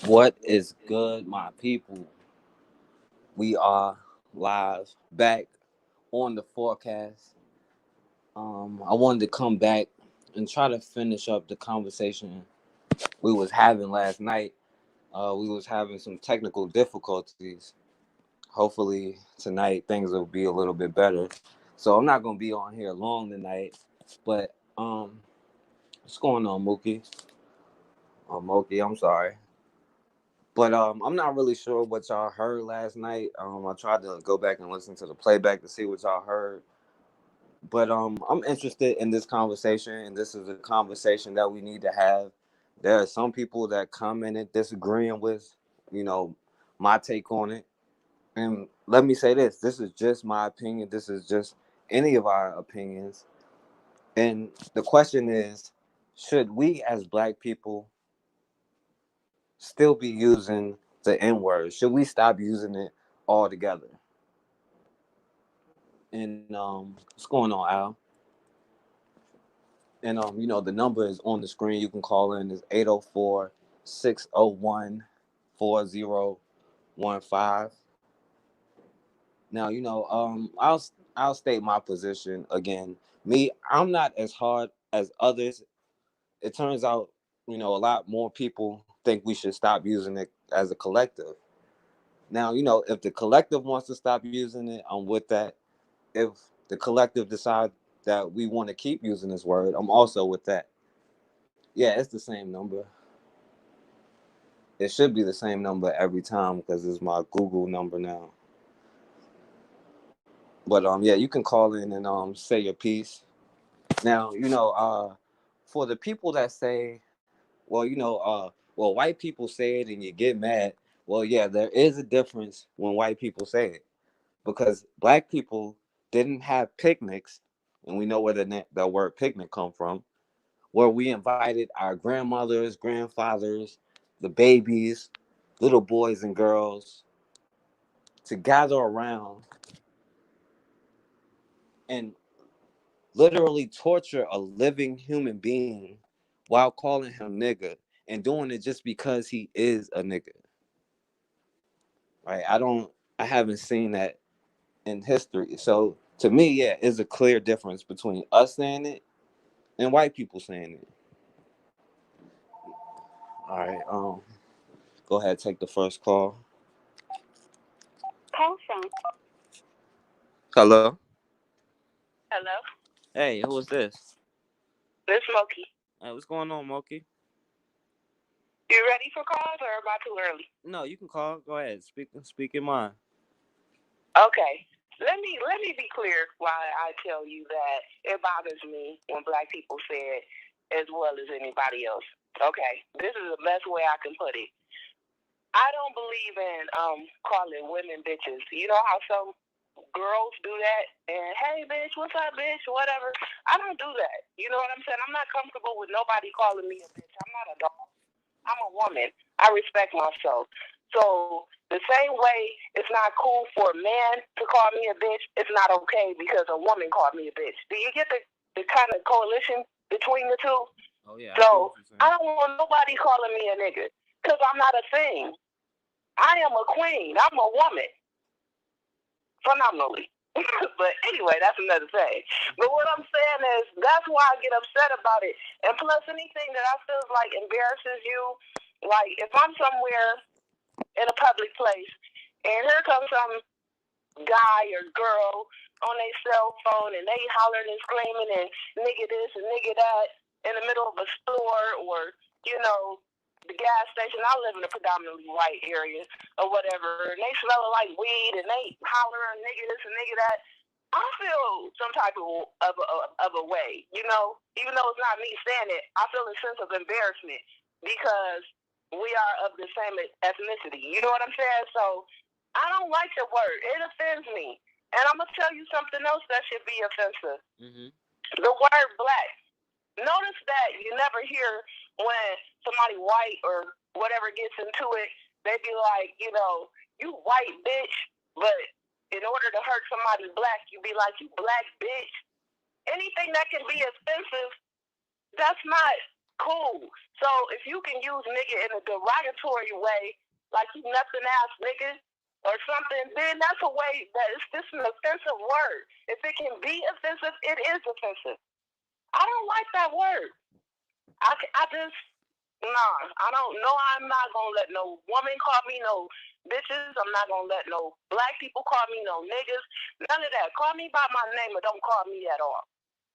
What is good, my people? We are live back on the forecast. I wanted to come back and try to finish up the conversation we was having last night. We was having some technical difficulties. Hopefully tonight things will be a little bit better. So I'm not gonna be on here long tonight. But what's going on, Mookie? Moki, I'm sorry. But I'm not really sure what y'all heard last night. I tried to go back and listen to the playback to see what y'all heard. But I'm interested in this conversation, and this is a conversation that we need to have. There are some people that come in and disagreeing with, you know, my take on it. And let me say this: this is just my opinion. This is just any of our opinions. And the question is, should we as Black people still be using the N word? Should we stop using it altogether? And what's going on, Al? And the number is on the screen. You can call in. Is 804-601-4015. Now, I'll state my position again. Me, I'm not as hard as others. It turns out, a lot more people think we should stop using it as a collective. Now, if the collective wants to stop using it, I'm with that. If the collective decide that we want to keep using this word, I'm also with that. Yeah, it's the same number. It should be the same number every time because it's my Google number now. But yeah, you can call in and say your piece. Now, for the people that say, well, white people say it and you get mad. Well, yeah, there is a difference when white people say it because Black people didn't have picnics, and we know where the word picnic come from, where we invited our grandmothers, grandfathers, the babies, little boys and girls to gather around and literally torture a living human being while calling him nigga and doing it just because he is a nigga. Right? I haven't seen that in history. So to me, yeah, it's a clear difference between us saying it and white people saying it. All right, go ahead, take the first call. Call from. Hello. Hello. Hey, who is this? This Moki. Hey, what's going on, Moki? You ready for calls or about too early? No, you can call. Go ahead. Speak your mind. Okay. Let me be clear why I tell you that it bothers me when Black people say it as well as anybody else. Okay. This is the best way I can put it. I don't believe in calling women bitches. You know how some girls do that and hey bitch, what's up bitch, whatever. I don't do that. You know what I'm saying? I'm not comfortable with nobody calling me a bitch. I'm not a dog. I'm a woman. I respect myself. So the same way it's not cool for a man to call me a bitch, it's not okay because a woman called me a bitch. Do you get the kind of coalition between the two? Oh yeah. So I don't want nobody calling me a nigga because I'm not a thing. I am a queen. I'm a woman. Phenomenally. But anyway, that's another thing. But what I'm saying is that's why I get upset about it. And plus anything that I feel like embarrasses you, like if I'm somewhere in a public place and here comes some guy or girl on their cell phone and they hollering and screaming and nigga this and nigga that in the middle of a store or, the gas station. I live in a predominantly white area or whatever, and they smelling like weed and they hollering nigga this and nigga that. I feel some type of a way, even though it's not me saying it. I feel a sense of embarrassment because we are of the same ethnicity. You know what I'm saying? So I don't like the word. It offends me. And I'm going to tell you something else that should be offensive. Mm-hmm. The word black. Notice that you never hear when somebody white or whatever gets into it, they be like, you white bitch. But in order to hurt somebody black, you be like, you black bitch. Anything that can be offensive, that's not cool. So if you can use nigga in a derogatory way, like you nothing ass nigga or something, then that's a way that it's just an offensive word. If it can be offensive, it is offensive. I don't like that word. I just, nah, I don't know. I'm not gonna let no woman call me no bitches. I'm not gonna let no black people call me no niggas. None of that. Call me by my name or don't call me at all.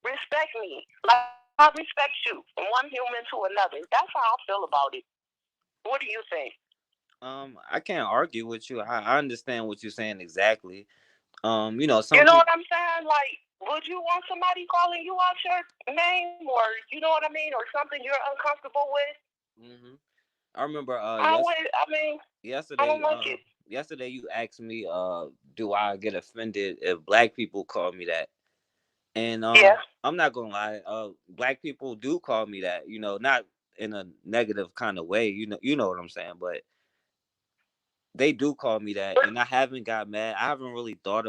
Respect me. Like I respect you from one human to another. That's how I feel about it. What do you think? I can't argue with you. I understand what you're saying exactly. You Some know people. what I'm saying? Like, would you want somebody calling you out your name or you know what I mean, or something you're uncomfortable with? Hmm. I remember I would. I mean, I don't yesterday like it. yesterday you asked me do I get offended if black people call me that? And Yeah. I'm not gonna lie, black people do call me that, not in a negative kind of way, you know what I'm saying, but they do call me that, and I haven't got mad. I haven't really thought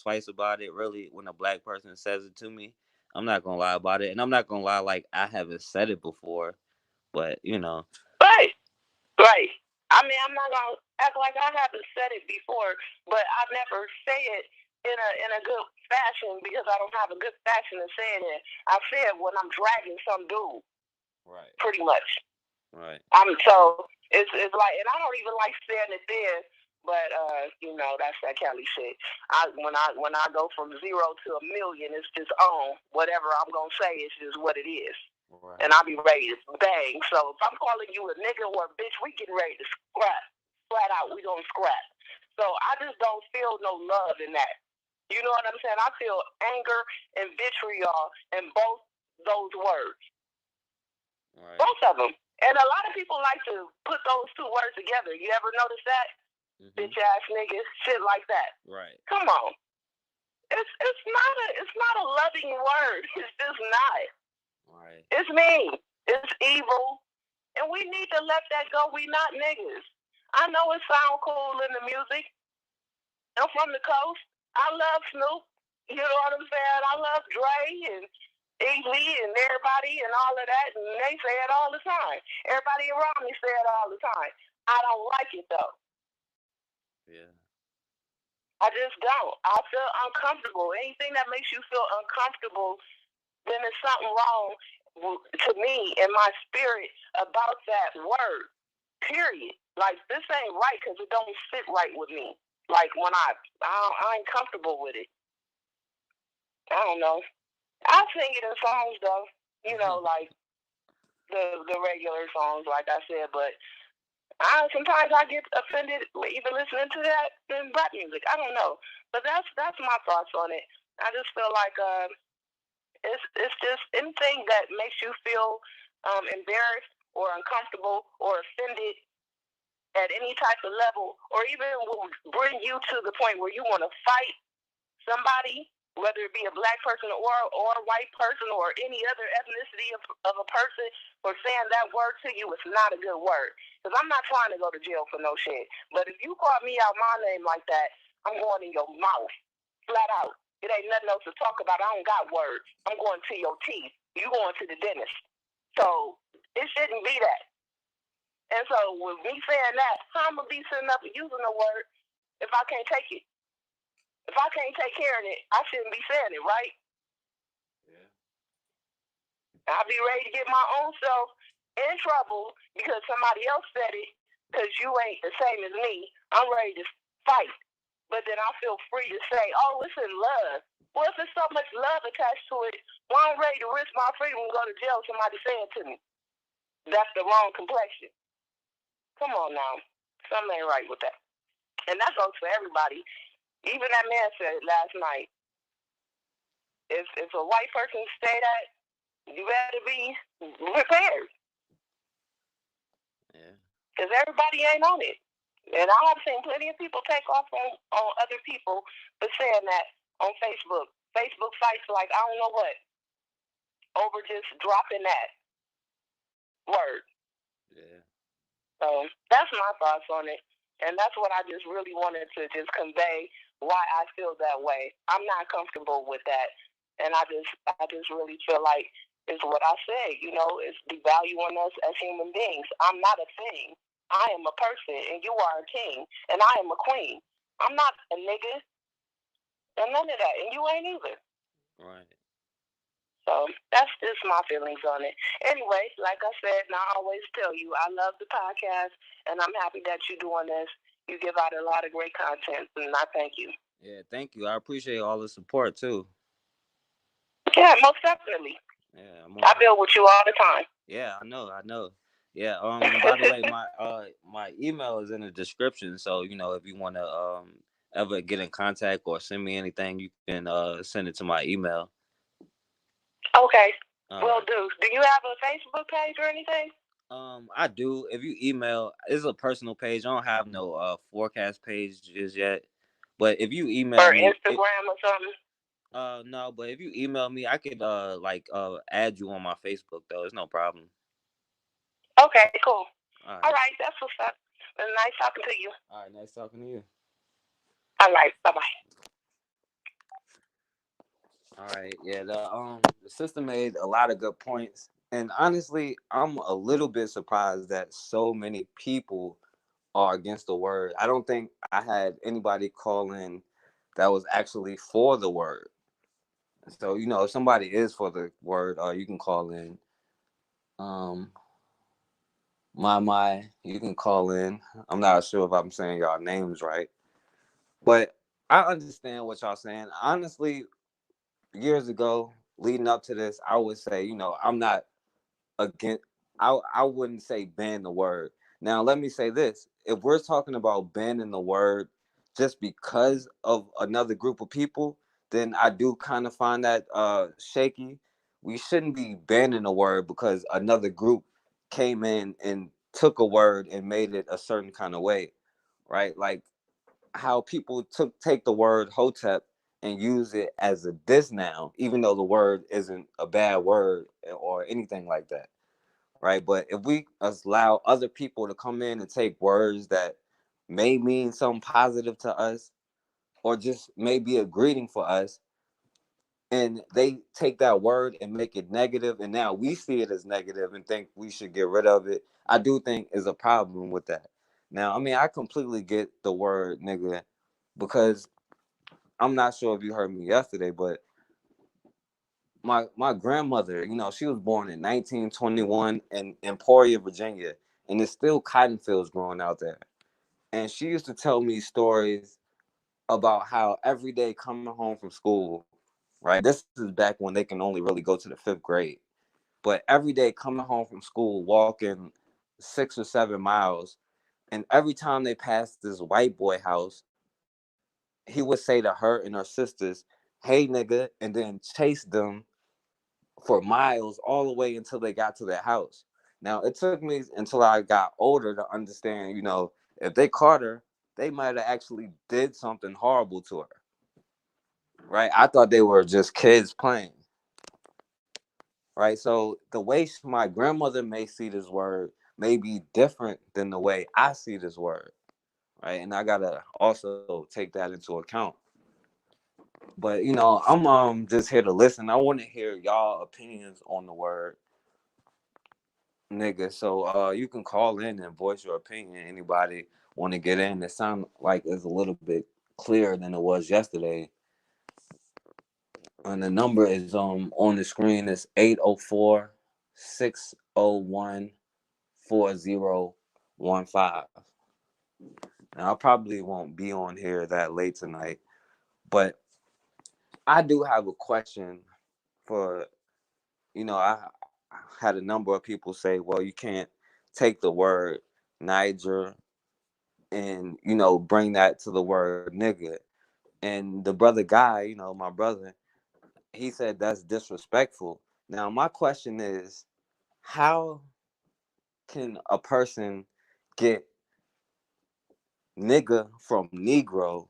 twice about it really when a black person says it to me. I'm not gonna lie about it, and I'm not gonna lie like I haven't said it before, but Right. Right. I mean, I'm not gonna act like I haven't said it before, but I never say it in a good fashion because I don't have a good fashion of saying it. I say it when I'm dragging some dude, right, pretty much. right, So it's like, and I don't even like saying it then, but that's that Kelly shit. When I go from 0 to 1,000,000, it's just on whatever I'm gonna say. It's just what it is. right, And I'll be ready to bang. So if I'm calling you a nigga or a bitch, we getting ready to scrap. Flat out, we gonna scrap. So I just don't feel no love in that. You know what I'm saying? I feel anger and vitriol in both those words. right. Both of them. And a lot of people like to put those two words together. You ever notice that? Mm-hmm. Bitch ass niggas, shit like that. Right. Come on. It's not a loving word. It's just not. Right. It's mean. It's evil. And we need to let that go. We not niggas. I know it sound cool in the music. I'm from the coast. I love Snoop. You know what I'm saying? I love Dre and Easy and everybody and all of that. And they say it all the time. Everybody around me say it all the time. I don't like it though. Yeah. I just don't. I feel uncomfortable. Anything that makes you feel uncomfortable, then there's something wrong to me in my spirit about that word. Period. Like this ain't right because it don't sit right with me. Like when I ain't comfortable with it. I don't know. I sing it in songs though. Like the regular songs, like I said. But sometimes I get offended even listening to that in rap music. I don't know. But that's my thoughts on it. I just feel like it's just anything that makes you feel embarrassed or uncomfortable or offended at any type of level, or even will bring you to the point where you want to fight somebody, whether it be a black person or a white person or any other ethnicity of a person, for saying that word to you, it's not a good word. Because I'm not trying to go to jail for no shit. But if you call me out my name like that, I'm going in your mouth, flat out. It ain't nothing else to talk about. I don't got words. I'm going to your teeth. You going to the dentist. So it shouldn't be that. And so with me saying that, how I'm gonna be sitting up and using the word if I can't take it? If I can't take care of it, I shouldn't be saying it, right? Yeah. I'll be ready to get my own self in trouble because somebody else said it because you ain't the same as me. I'm ready to fight. But then I feel free to say, oh, it's in love. Well, if there's so much love attached to it, well, I'm ready to risk my freedom and go to jail. Somebody say it to me. That's the wrong complexion. Come on now. Something ain't right with that. And that goes for everybody. Even that man said last night, if a white person say that, you better be prepared. Yeah. Because everybody ain't on it. And I have seen plenty of people take off on other people for saying that on Facebook. Facebook fights like I don't know what over just dropping that word. Yeah. So that's my thoughts on it. And that's what I just really wanted to just convey why I feel that way. I'm not comfortable with that. And I just really feel like is what I said. It's devaluing us as human beings. I'm not a thing. I am a person, and you are a king, and I am a queen. I'm not a nigga, and none of that, and you ain't either. Right. So that's just my feelings on it. Anyway, like I said, and I always tell you, I love the podcast, and I'm happy that you're doing this. You give out a lot of great content, and I thank you. Yeah, thank you. I appreciate all the support too. Yeah, most definitely. Yeah, I build with you all the time. Yeah, I know. Yeah, and by the way, my email is in the description, so if you want to ever get in contact or send me anything, you can send it to my email. Okay. Will do. Do you have a Facebook page or anything? I do. If you email, it's a personal page. I don't have no forecast page just yet. But if you email or me, Instagram or something. No, but if you email me, I could add you on my Facebook though. It's no problem. Okay, cool. All right, that's what's up. It was nice talking to you. All right, nice talking to you. All right, bye bye. All right, yeah. The sister made a lot of good points, and honestly, I'm a little bit surprised that so many people are against the word. I don't think I had anybody call in that was actually for the word. So if somebody is for the word, you can call in. Um, you can call in. I'm not sure if I'm saying y'all names right, but I understand what y'all saying. Honestly, years ago, leading up to this, I would say, I'm not against. I wouldn't say ban the word. Now, let me say this: if we're talking about banning the word just because of another group of people, then I do kind of find that shaky. We shouldn't be banning the word because another group came in and took a word and made it a certain kind of way, right? Like how people take the word hotep and use it as a diss noun, even though the word isn't a bad word or anything like that, right? But if we allow other people to come in and take words that may mean something positive to us or just may be a greeting for us, and they take that word and make it negative, and now we see it as negative and think we should get rid of it, I do think is a problem with that. Now, I mean, I completely get the word nigga because I'm not sure if you heard me yesterday, but my grandmother, she was born in 1921 in Emporia, Virginia, and there's still cotton fields growing out there. And she used to tell me stories about how every day coming home from school, right? This is back when they can only really go to the 5th grade. But every day coming home from school, walking 6 or 7 miles, and every time they passed this white boy house, he would say to her and her sisters, "Hey, nigga," and then chase them for miles all the way until they got to their house. Now, it took me until I got older to understand, if they caught her, they might have actually did something horrible to her. Right? I thought they were just kids playing. Right? So the way my grandmother may see this word may be different than the way I see this word. Right? And I gotta also take that into account. But I'm just here to listen. I want to hear y'all opinions on the word nigga. So you can call in and voice your opinion. Anybody want to get in? It sounds like it's a little bit clearer than it was yesterday. And the number is on the screen. It's 804-601-4015. Now I probably won't be on here that late tonight, but I do have a question for I had a number of people say, well, you can't take the word Niger and bring that to the word nigga. And the brother guy, my brother, he said that's disrespectful. Now my question is, how can a person get nigga from negro,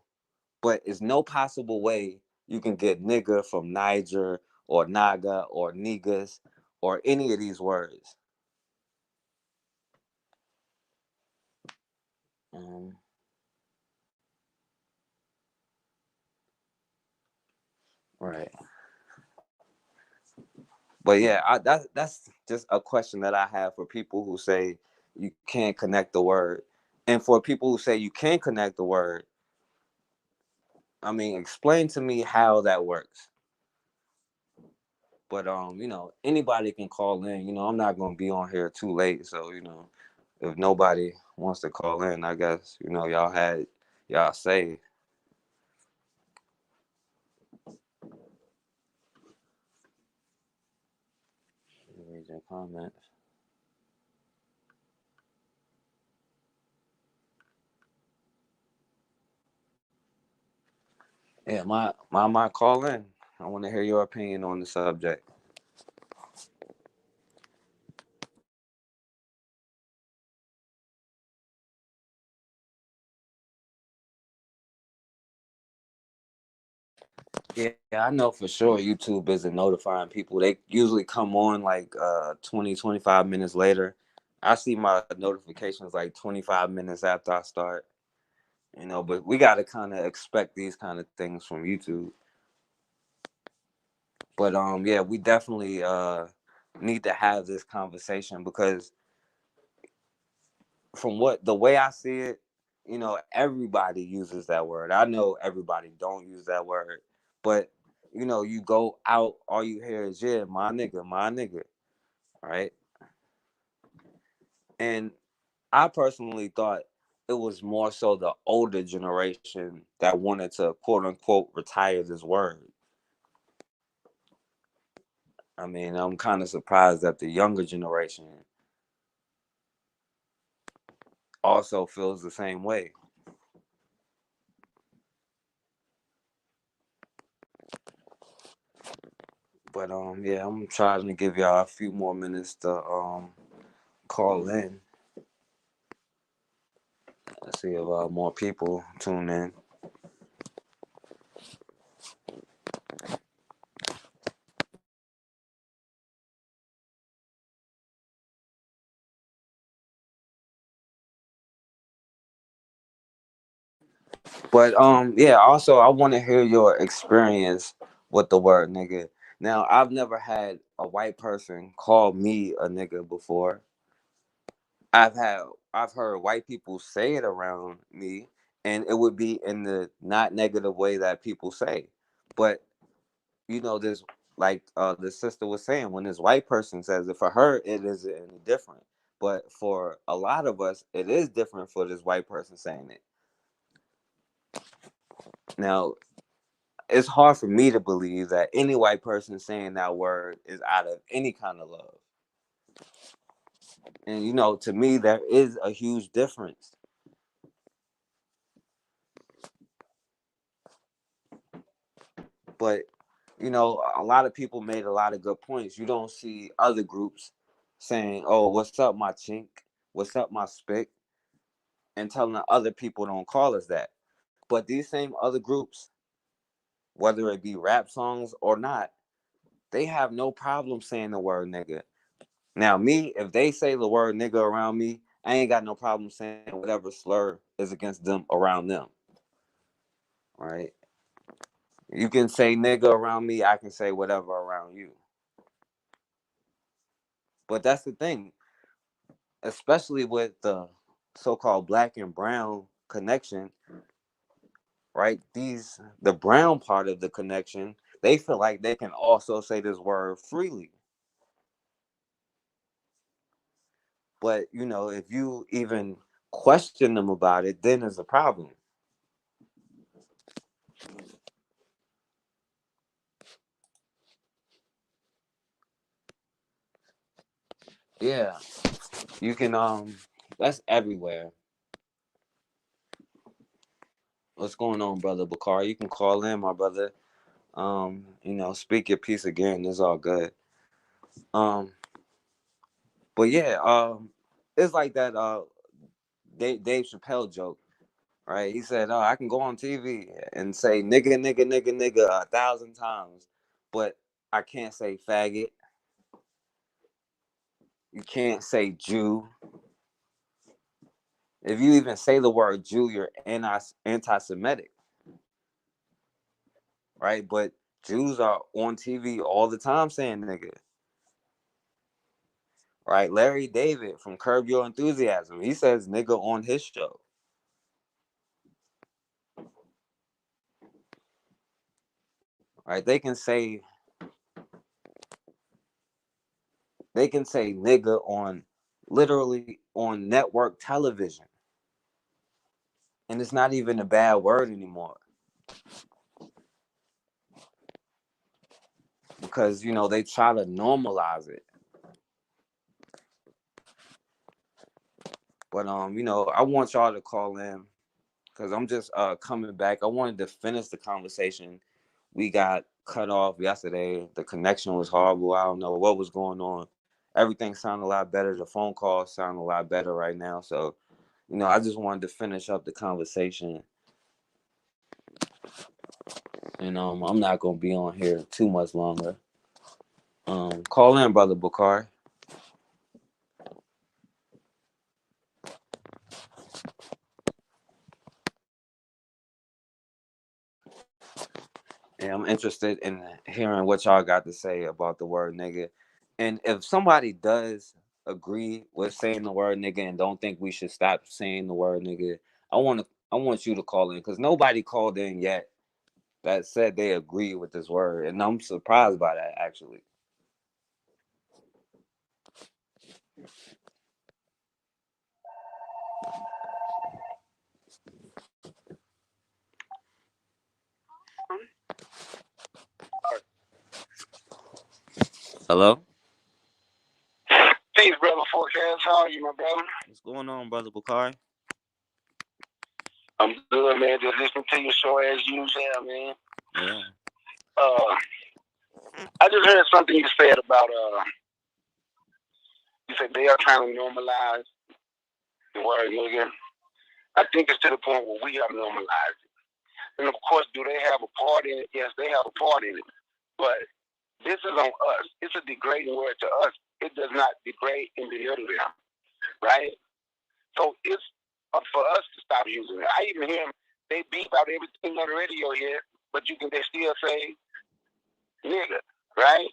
but there's no possible way you can get nigga from Niger or naga or niggas or any of these words? um, right. But yeah, that's just a question that I have for people who say you can't connect the word, and for people who say you can connect the word. I mean, explain to me how that works. But anybody can call in. I'm not gonna be on here too late, so if nobody wants to call in, I guess y'all had y'all say. Read your comments. Yeah, my call in. I want to hear your opinion on the subject. Yeah, I know for sure YouTube isn't notifying people. They usually come on like 20, 25 minutes later. I see my notifications like 25 minutes after I start. But we got to kind of expect these kind of things from YouTube. But yeah, we definitely need to have this conversation because from what the way I see it, everybody uses that word. I know everybody don't use that word, but you go out, all you hear is yeah, my nigga, right? And I personally thought it was more so the older generation that wanted to quote unquote retire this word. I mean, I'm kind of surprised that the younger generation also feels the same way. But yeah, I'm trying to give y'all a few more minutes to call in. Let's see if more people tune in. But yeah, also I want to hear your experience with the word nigga. Now, I've never had a white person call me a nigga before. I've had I've heard white people say it around me, and it would be in the not negative way that people say. But this, like the sister was saying, when this white person says it, for her it isn't any different. But for a lot of us, it is different for this white person saying it. Now, it's hard for me to believe that any white person saying that word is out of any kind of love. And to me, there is a huge difference. But a lot of people made a lot of good points. You don't see other groups saying, "Oh, what's up, my chink? What's up, my spick?" and telling the other people don't call us that. But these same other groups, whether it be rap songs or not, they have no problem saying the word nigga. Now, me, if they say the word nigga around me, I ain't got no problem saying whatever slur is against them around them. Right? You can say nigga around me, I can say whatever around you. But that's the thing, especially with the so-called black and brown connection, right? The brown part of the connection, they feel like they can also say this word freely. But if you even question them about it, then there's a problem. Yeah, you can. That's everywhere. What's going on, brother Bakar? You can call in, my brother. Speak your piece again. It's all good. Um, but yeah, it's like that. Dave Chappelle joke, right? He said, "Oh, I can go on TV and say nigga, nigga, nigga, nigga 1,000 times, but I can't say faggot. You can't say Jew. If you even say the word Jew, you're anti-Semitic, right? But Jews are on TV all the time saying nigga. right? Larry David from Curb Your Enthusiasm, he says nigga on his show. Right? They can say nigga on literally on network television. And it's not even a bad word anymore. Because, you know, they try to normalize it. But you know, I want y'all to call in because I'm just coming back. I wanted to finish the conversation. We got cut off yesterday. The connection was horrible. I don't know what was going on. Everything sounded a lot better. The phone calls sound a lot better right now. So, you know, I just wanted to finish up the conversation. And I'm not gonna be on here too much longer. Call in, brother Bukhari. And I'm interested in hearing what y'all got to say about the word nigga. And if somebody does agree with saying the word nigga and don't think we should stop saying the word nigga, I want you to call in because nobody called in yet that said they agree with this word, and I'm surprised by that actually. Hello? Peace, brother Forecast. How are you, my brother? What's going on, brother Bukhari? I'm good, man. Just listening to your show as usual, man. Yeah. I just heard something you said about you said they are trying to normalize the word nigga. I think it's to the point where we have normalized it. And of course, do they have a part in it? Yes, they have a part in it. But this is on us. It's a degrading word to us. It does not degrade and belittle them, right? So it's up for us to stop using it. I even hear them, they beep out everything on the radio here, but they still say nigga, right?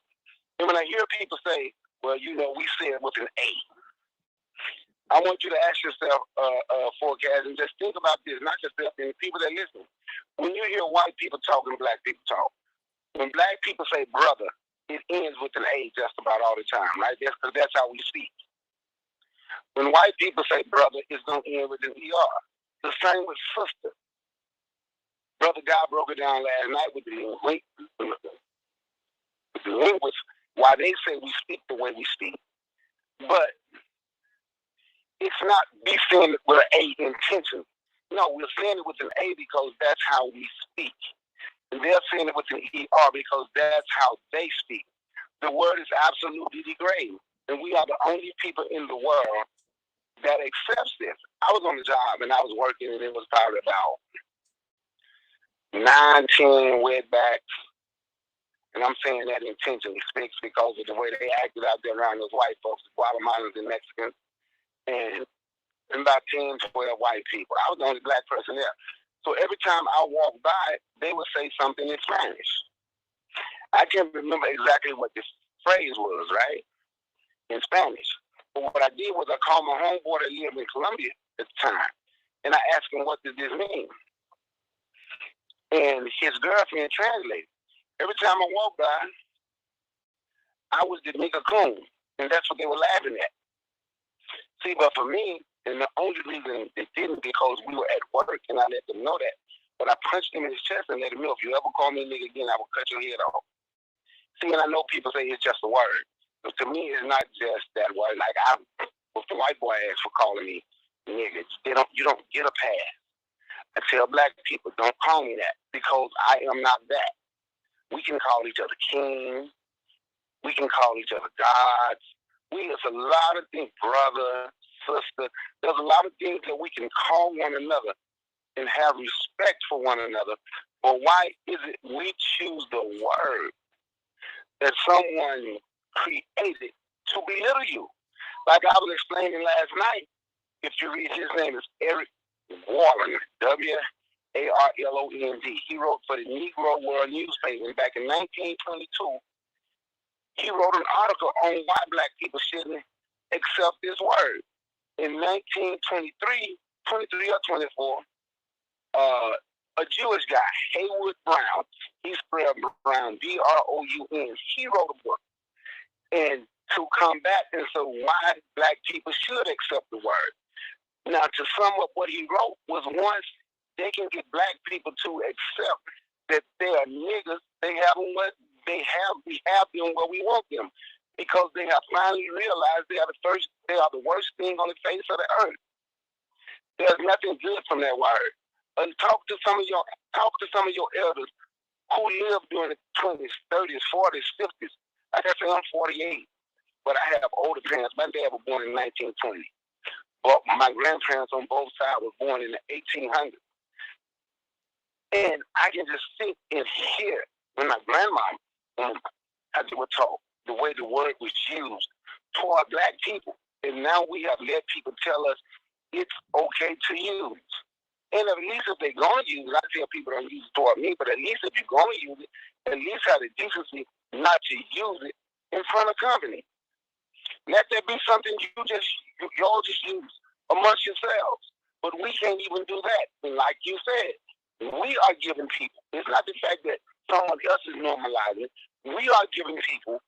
And when I hear people say, well, you know, we say it with an A, I want you to ask yourself, Forecast, and just think about this, not yourself and the people that listen. When you hear white people talk and black people talk, when black people say brother, it ends with an A just about all the time, right? That's how we speak. When white people say brother, it's going to end with an ER. The same with sister. Brother God broke it down last night with the linguists, why they say we speak the way we speak. But it's not be saying it with an A intention. No, we're saying it with an A because that's how we speak. And they're saying it with an ER because that's how they speak. The word is absolutely degrading. And we are the only people in the world that accepts this. I was on the job and I was working, and it was probably about 9, 10 wetbacks. And I'm saying that intentionally because of the way they acted out there around those white folks, the Guatemalans and Mexicans, and about 10, 12 white people. I was the only black person there. So every time I walked by, they would say something in Spanish. I can't remember exactly what this phrase was, right, in Spanish. But what I did was I called my homeboy that lived in Colombia at the time, and I asked him, what does this mean? And his girlfriend translated. Every time I walked by, I was the nigga coon, and that's what they were laughing at. See, but for me, and the only reason they didn't because we were at work, and I let them know that. But I punched him in his chest and let him know, if you ever call me a nigga again, I will cut your head off. See, and I know people say it's just a word. But to me, it's not just that word. Like, with the white boy ass for calling me nigga, you don't get a pass. I tell black people, don't call me that because I am not that. We can call each other king. We can call each other gods. It's a lot of things, brother, sister. There's a lot of things that we can call one another and have respect for one another. But why is it we choose the word that someone created to belittle you? Like I was explaining last night, if you read his name is Eric Warren, Warlond. He wrote for the Negro World newspaper back in 1922. He wrote an article on why black people shouldn't accept this word. In 1923, 23 or 24, a Jewish guy, Haywood Brown, he spelled Brown, Broun, he wrote a book. And to combat and so why black people should accept the word. Now, to sum up what he wrote was once they can get black people to accept that they are niggas, they have what they have, we have them where we want them, because they have finally realized they are the worst thing on the face of the earth. There's nothing good from that word. And talk to some of your elders who lived during the 20s, 30s, 40s, 50s. Like I say, I'm 48, but I have older parents. My dad was born in 1920. But my grandparents on both sides were born in the 1800s. And I can just sit and hear when my grandma, as they were taught, the way the word was used toward black people. And now we have let people tell us it's okay to use. And at least if they're going to use it, I tell people don't use it toward me, but at least if you're going to use it, at least have the decency not to use it in front of company. Let that be something y'all just use amongst yourselves. But we can't even do that. And like you said, we are giving people, it's not the fact that someone else is normalizing, we are giving people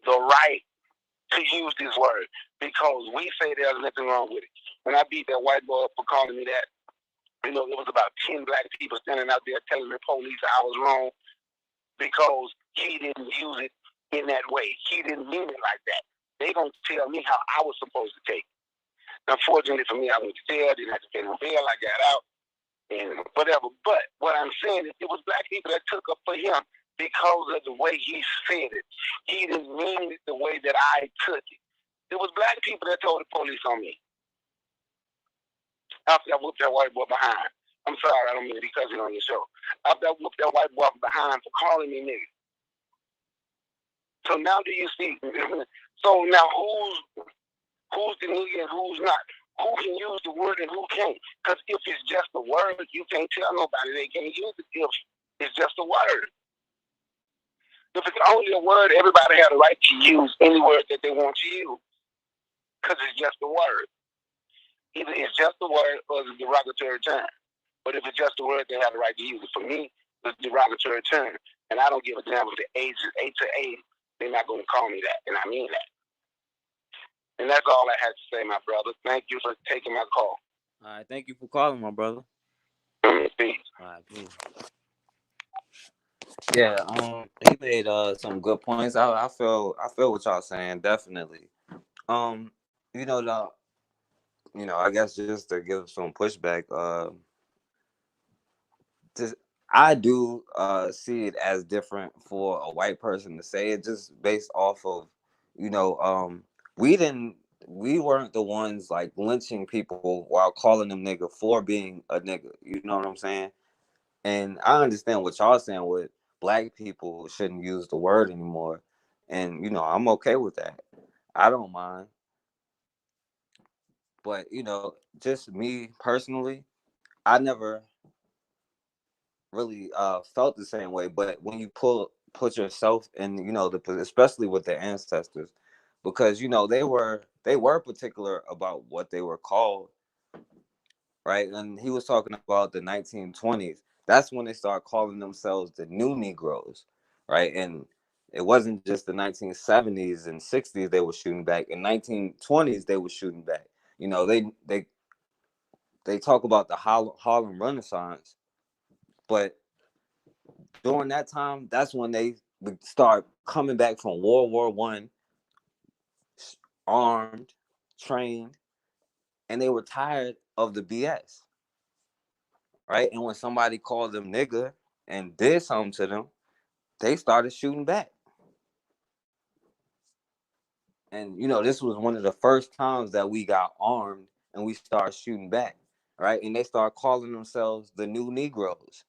the right to use this word because we say there's nothing wrong with it. When I beat that white boy up for calling me that, there was about 10 black people standing out there telling the police I was wrong because he didn't use it in that way. He didn't mean it like that. They don't tell me how I was supposed to take it. Unfortunately for me, I went to jail, didn't have to pay no bail, I got out, and whatever. But what I'm saying is it was black people that took up for him because of the way he said it. He didn't mean it the way that I took it. It was black people that told the police on me. After I whooped that white boy behind. I'm sorry, I don't mean to be cussing on your show. After I whooped that white boy behind for calling me nigga. So now do you see? So now who's the nigga and who's not? Who can use the word and who can't? Because if it's just a word, you can't tell nobody they can't use it if it's just a word. If it's only a word, everybody has the right to use any word that they want to use. Because it's just a word. Either it's just a word or it's a derogatory term. But if it's just a word, they have the right to use it. For me, it's a derogatory term. And I don't give a damn if the age is 8 to 8. They're not going to call me that. And I mean that. And that's all I had to say, my brother. Thank you for taking my call. All right. Thank you for calling, my brother. Peace. All right. Peace. Yeah. He made some good points. I feel what y'all saying. Definitely. I guess just to give some pushback, I do see it as different for a white person to say it, just based off of, we weren't the ones like lynching people while calling them nigga for being a nigga. You know what I'm saying? And I understand what y'all saying with black people shouldn't use the word anymore. And, I'm okay with that. I don't mind. But, just me personally, I never really felt the same way. But when you put yourself in, especially with their ancestors, because, they were particular about what they were called, right? And he was talking about the 1920s. That's when they started calling themselves the New Negroes, right? And it wasn't just the 1970s and 60s they were shooting back. In 1920s they were shooting back. They talk about the Harlem Renaissance, but during that time, that's when they start coming back from World War I, armed, trained, and they were tired of the BS, right? And when somebody called them nigga and did something to them, they started shooting back. And, this was one of the first times that we got armed and we started shooting back, right? And they started calling themselves the New Negroes.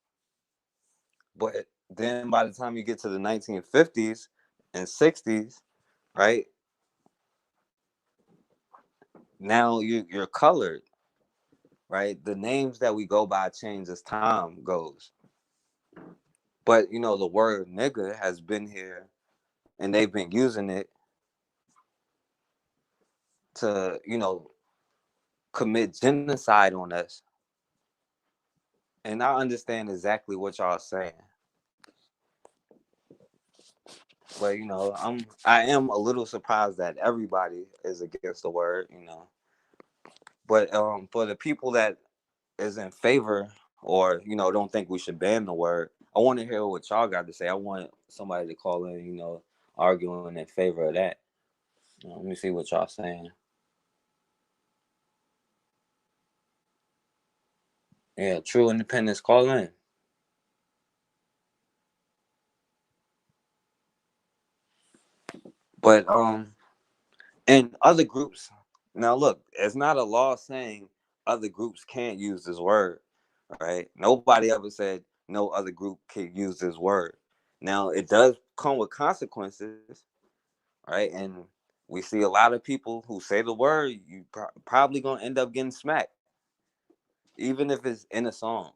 But then by the time you get to the 1950s and 60s, right, now you're colored, right? The names that we go by change as time goes. But, the word nigga has been here and they've been using it to, commit genocide on us. And I understand exactly what y'all saying. But I am a little surprised that everybody is against the word. But for the people that is in favor, or don't think we should ban the word, I want to hear what y'all got to say. I want somebody to call in, arguing in favor of that. Let me see what y'all saying. Yeah, true independence, call in. But and other groups, now look, it's not a law saying other groups can't use this word, right? Nobody ever said no other group can use this word. Now it does come with consequences, right? And we see a lot of people who say the word, you probably gonna end up getting smacked, even if it's in a song.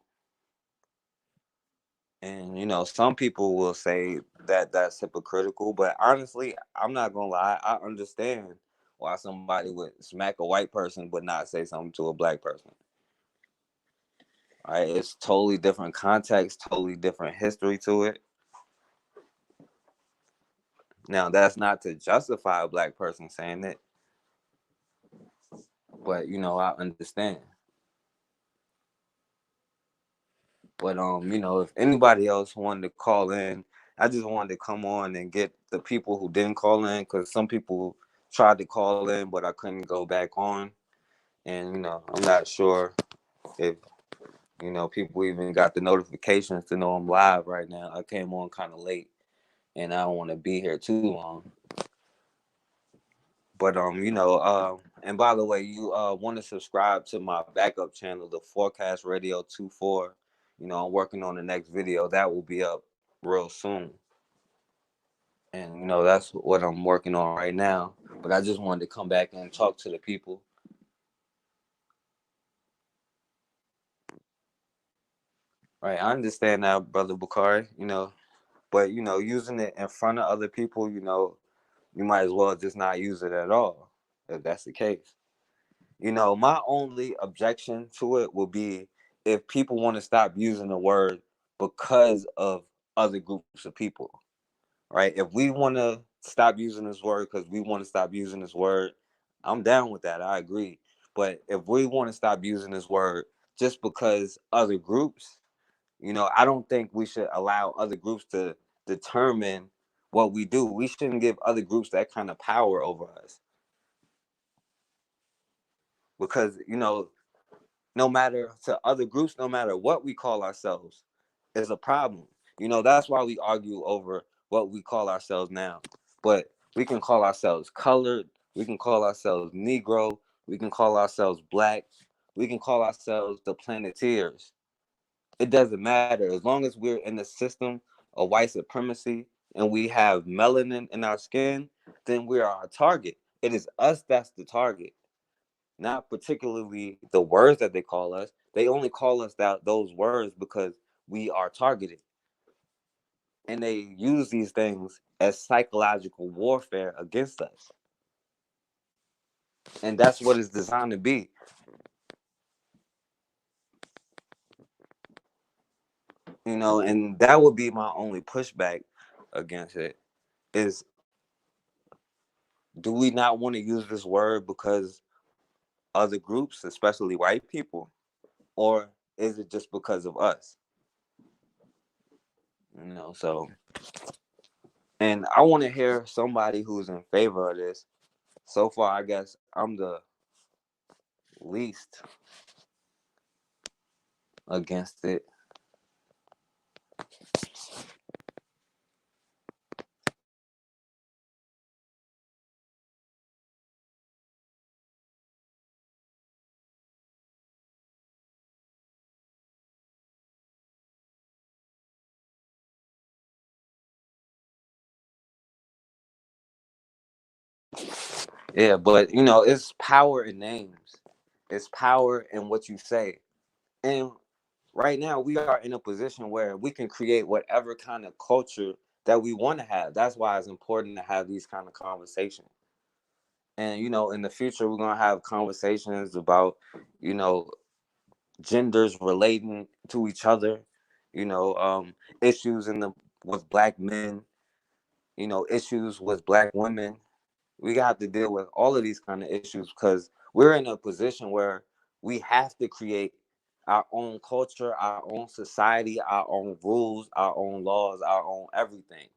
And some people will say that that's hypocritical, but honestly, I'm not gonna lie, I understand why somebody would smack a white person but not say something to a black person. All right, it's totally different context, totally different history to it. Now, that's not to justify a black person saying it, but I understand. But if anybody else wanted to call in, I just wanted to come on and get the people who didn't call in, because some people tried to call in, but I couldn't go back on. And I'm not sure if people even got the notifications to know I'm live right now. I came on kind of late, and I don't want to be here too long. But and by the way, you want to subscribe to my backup channel, the Forecast Radio 24. I'm working on the next video that will be up real soon. And that's what I'm working on right now. But I just wanted to come back and talk to the people. Right, I understand now, Brother Bukhari, but using it in front of other people, you might as well just not use it at all, if that's the case. My only objection to it will be if people want to stop using the word because of other groups of people, right? If we want to stop using this word because we want to stop using this word, I'm down with that. I agree. But if we want to stop using this word just because other groups, I don't think we should allow other groups to determine what we do. We shouldn't give other groups that kind of power over us. Because, no matter to other groups, no matter what we call ourselves, is a problem. That's why we argue over what we call ourselves now. But we can call ourselves colored, we can call ourselves Negro, we can call ourselves black, we can call ourselves the Planeteers. It doesn't matter. As long as we're in the system of white supremacy and we have melanin in our skin, then we are our target. It is us that's the target, not particularly the words that they call us. They only call us those words because we are targeted. And they use these things as psychological warfare against us. And that's what it's designed to be. And that would be my only pushback against it is, do we not want to use this word because other groups, especially white people, or is it just because of us? So, and I want to hear somebody who's in favor of this. So far, I guess I'm the least against it. Yeah, but it's power in names. It's power in what you say. And right now we are in a position where we can create whatever kind of culture that we want to have. That's why it's important to have these kind of conversations. And in the future, we're gonna have conversations about, you know, genders relating to each other, you know, issues in the with black men, issues with black women. We got to deal with all of these kind of issues because we're in a position where we have to create our own culture, our own society, our own rules, our own laws, our own everything.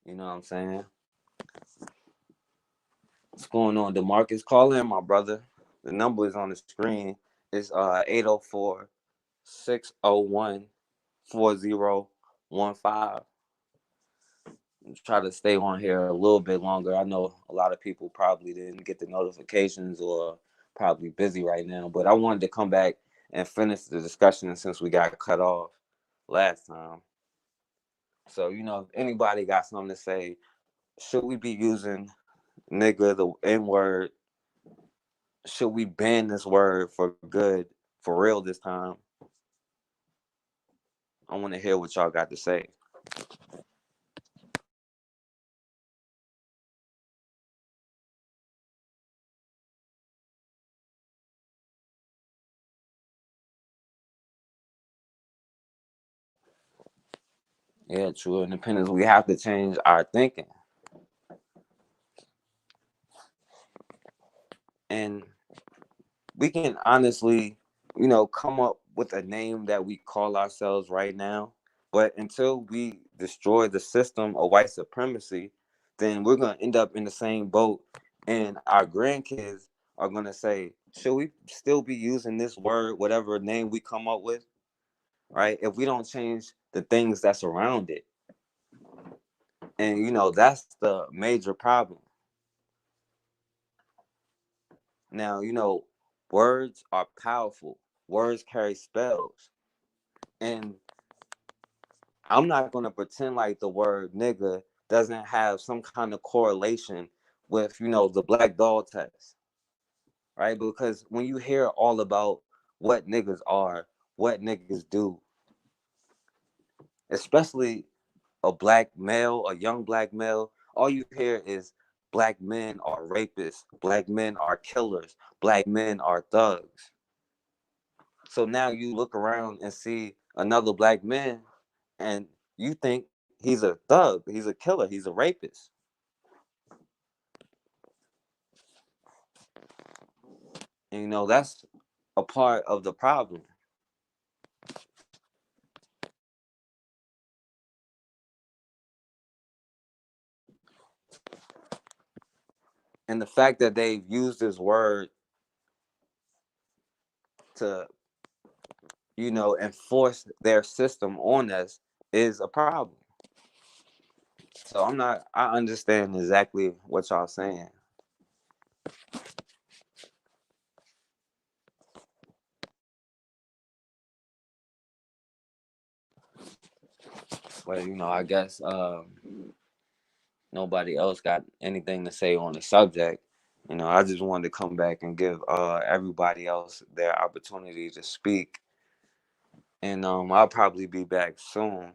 You know what I'm saying? What's going on? DeMarcus, call in, my brother. The number is on the screen. It's 804 601 4015. Try to stay on here a little bit longer. I know a lot of people probably didn't get the notifications or probably busy right now, but I wanted to come back and finish the discussion since we got cut off last time. So, if anybody got something to say, should we be using nigga, the N word? Should we ban this word for good, for real this time? I want to hear what y'all got to say. Yeah, true independence. We have to change our thinking. And we can honestly, come up with a name that we call ourselves right now. But until we destroy the system of white supremacy, then we're going to end up in the same boat. And our grandkids are going to say, should we still be using this word, whatever name we come up with, right? If we don't change the things that's around it. And, that's the major problem. Now, words are powerful. Words carry spells. And I'm not going to pretend like the word nigga doesn't have some kind of correlation with, the black dog test, right? Because when you hear all about what niggas are, what niggas do, especially a black male, a young black male, all you hear is black men are rapists, black men are killers, black men are thugs. So now you look around and see another black man and you think he's a thug, he's a killer, he's a rapist. And that's a part of the problem. And the fact that they've used this word to, enforce their system on us is a problem. So I understand exactly what y'all saying. But I guess nobody else got anything to say on the subject. I just wanted to come back and give everybody else their opportunity to speak. And I'll probably be back soon.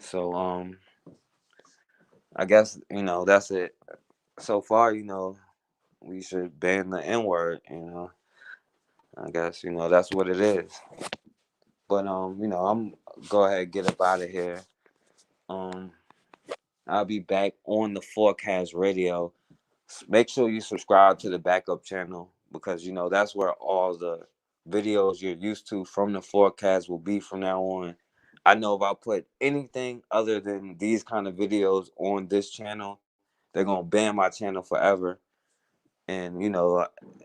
So I guess that's it. So far, we should ban the N word. I guess that's what it is. But I'm go ahead and get up out of here. Um, I'll be back on the Forecast Radio. Make sure you subscribe to the backup channel because that's where all the videos you're used to from the Forecast will be from now on. I know if I put anything other than these kind of videos on this channel, they're gonna ban my channel forever. And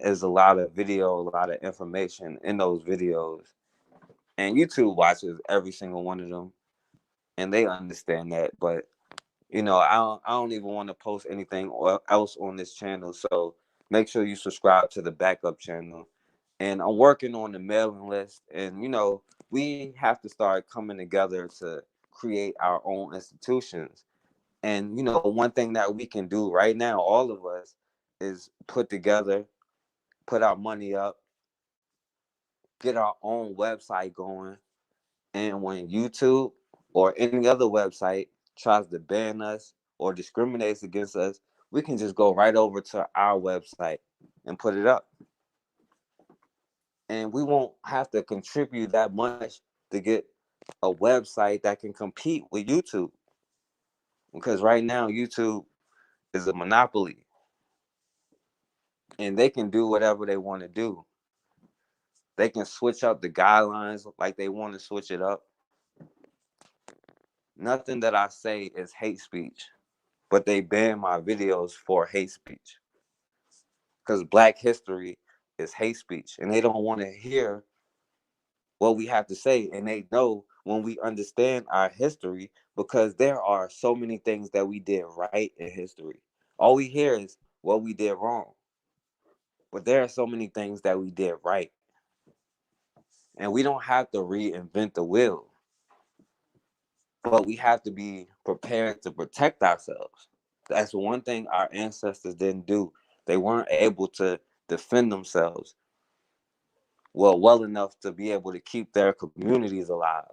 there's a lot of video, a lot of information in those videos, and YouTube watches every single one of them, and they understand that. But I don't even want to post anything else on this channel. So make sure you subscribe to the backup channel. And I'm working on the mailing list, and we have to start coming together to create our own institutions. And one thing that we can do right now, all of us, is put together, put our money up, get our own website going. And when YouTube or any other website tries to ban us or discriminates against us, we can just go right over to our website and put it up. And we won't have to contribute that much to get a website that can compete with YouTube. Because right now, YouTube is a monopoly and they can do whatever they want to do. They can switch up the guidelines like they want to switch it up. Nothing that I say is hate speech, but they ban my videos for hate speech. Because Black history is hate speech and they don't want to hear what we have to say. And they know when we understand our history, because there are so many things that we did right in history. All we hear is what we did wrong. But there are so many things that we did right. And we don't have to reinvent the wheel. But we have to be prepared to protect ourselves. That's one thing our ancestors didn't do. They weren't able to defend themselves well enough to be able to keep their communities alive.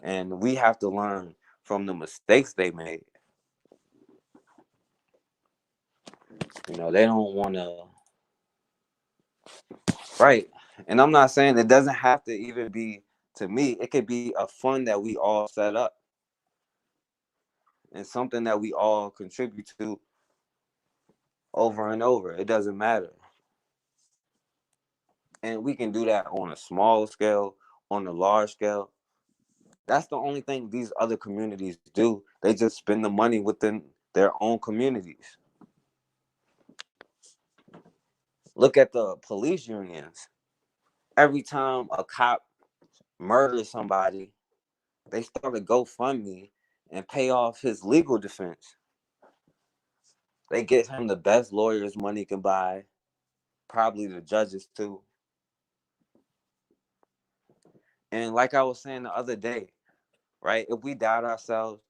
And we have to learn from the mistakes they made. They don't want to. Right. And I'm not saying it doesn't have to even be, to me, it could be a fund that we all set up and something that we all contribute to over and over. It doesn't matter. And we can do that on a small scale, on a large scale. That's the only thing these other communities do. They just spend the money within their own communities. Look at the police unions. Every time a cop murders somebody, they start a GoFundMe and pay off his legal defense. They get him the best lawyers money can buy, probably the judges too. And like I was saying the other day, right? If we doubt ourselves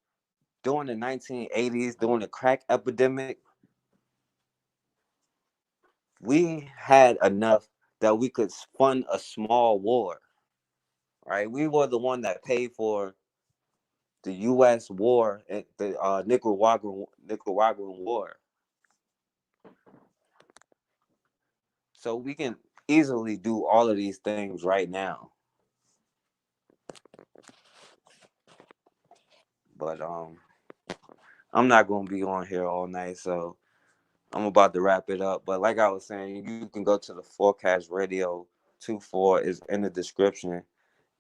during the 1980s, during the crack epidemic, we had enough that we could fund a small war, right? We were the one that paid for the U.S. war, the Nicaraguan war. So we can easily do all of these things right now. But I'm not going to be on here all night, so I'm about to wrap it up. But like I was saying, you can go to the Forecast Radio 24 is in the description,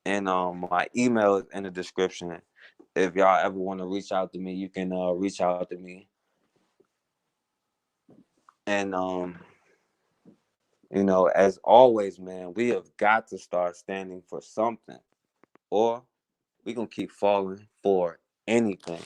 and my email is in the description. If y'all ever want to reach out to me, you can reach out to me. And as always, man, we have got to start standing for something, or we're gonna keep falling for anything.